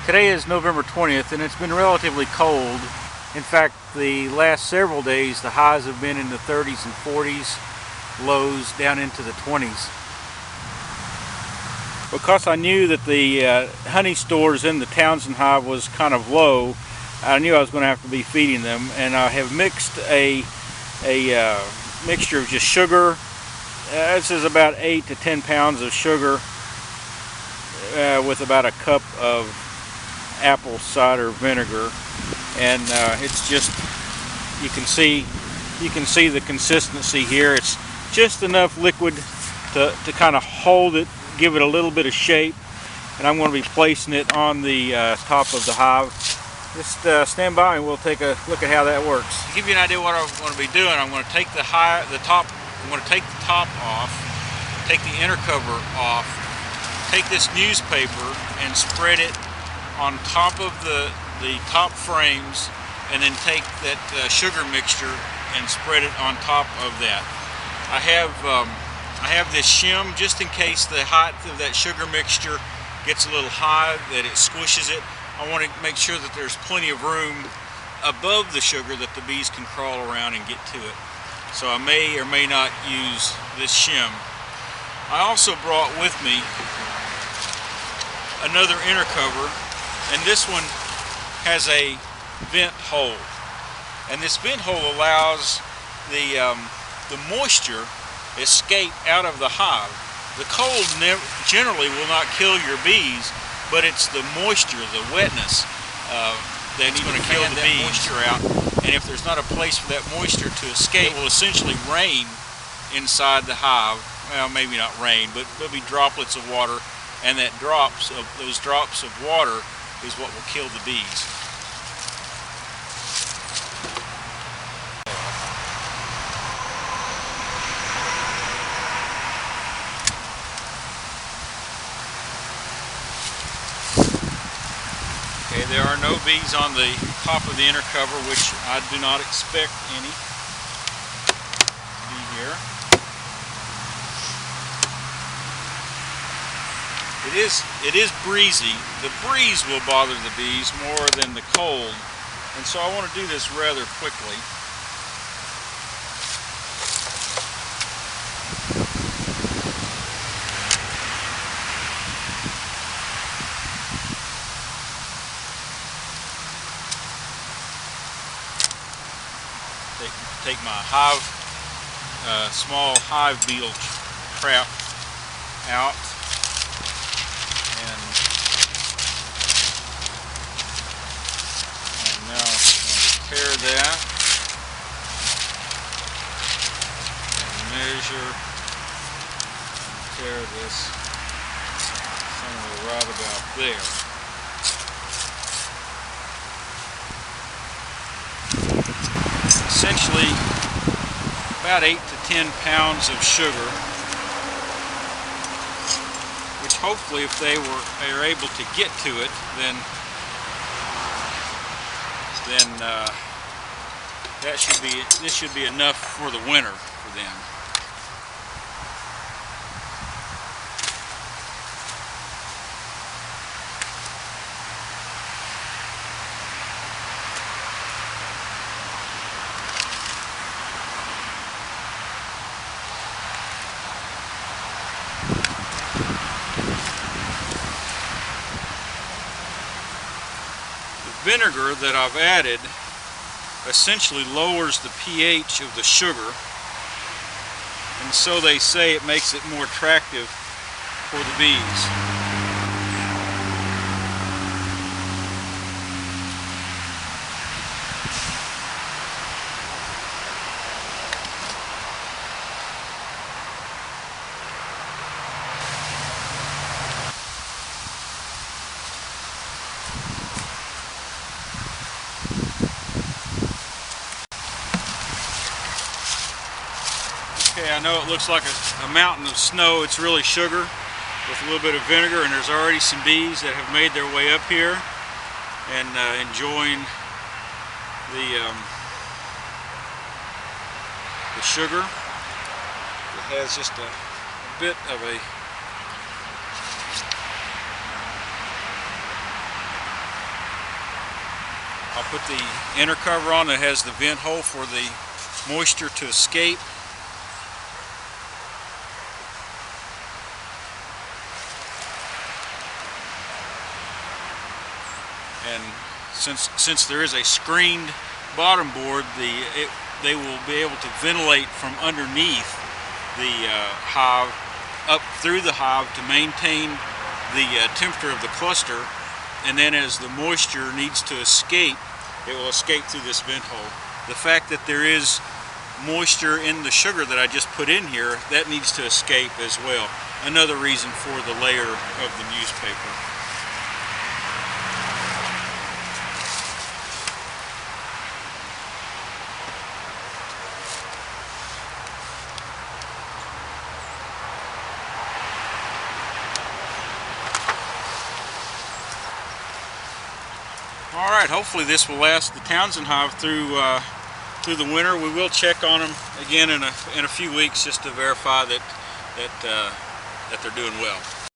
Today is November 20th and it's been relatively cold. In fact, the last several days the highs have been in the 30s and 40s, lows down into the 20s. Because I knew that the honey stores in the Townsend Hive was kind of low, I knew I was going to have to be feeding them, and I have mixed a mixture of just sugar. This is about 8 to 10 pounds of sugar with about a cup of apple cider vinegar, and it's just, you can see the consistency here. It's just enough liquid to kind of hold it, give it a little bit of shape, and I'm going to be placing it on the top of the hive. Just stand by and we'll take a look at how that works. To give you an idea what I'm going to be doing, I'm going to take the top off, take the inner cover off, take this newspaper and spread it on top of the top frames, and then take that sugar mixture and spread it on top of that. I have this shim just in case the height of that sugar mixture gets a little high, that it squishes it. I want to make sure that there's plenty of room above the sugar that the bees can crawl around and get to it. So I may or may not use this shim. I also brought with me another inner cover, and this one has a vent hole, and this vent hole allows the moisture escape out of the hive. The cold generally will not kill your bees, but it's the moisture, the wetness, that's going to kill the bees. Moisture out, and if there's not a place for that moisture to escape, it will essentially rain inside the hive. Well, maybe not rain, but there'll be droplets of water, and those drops of water is what will kill the bees. Okay, there are no bees on the top of the inner cover, which I do not expect any to be here. It is breezy. The breeze will bother the bees more than the cold, and so I want to do this rather quickly. Take my small hive beetle trap out, and now I'm going to tear that and measure and tear this somewhere right about there. Essentially about 8 to 10 pounds of sugar, which hopefully if they are able to get to it, then this should be enough for the winter for them. Vinegar that I've added essentially lowers the pH of the sugar, and so they say it makes it more attractive for the bees. Okay, I know it looks like a mountain of snow. It's really sugar with a little bit of vinegar, and there's already some bees that have made their way up here and enjoying the sugar. It has just a bit of a I'll put the inner cover on that has the vent hole for the moisture to escape. And since there is a screened bottom board, they will be able to ventilate from underneath the hive up through the hive to maintain the temperature of the cluster, and then as the moisture needs to escape, it will escape through this vent hole. The fact that there is moisture in the sugar that I just put in here, that needs to escape as well. Another reason for the layer of the newspaper. Alright, hopefully this will last the Townsend hive through the winter. We will check on them again in a few weeks just to verify that they're doing well.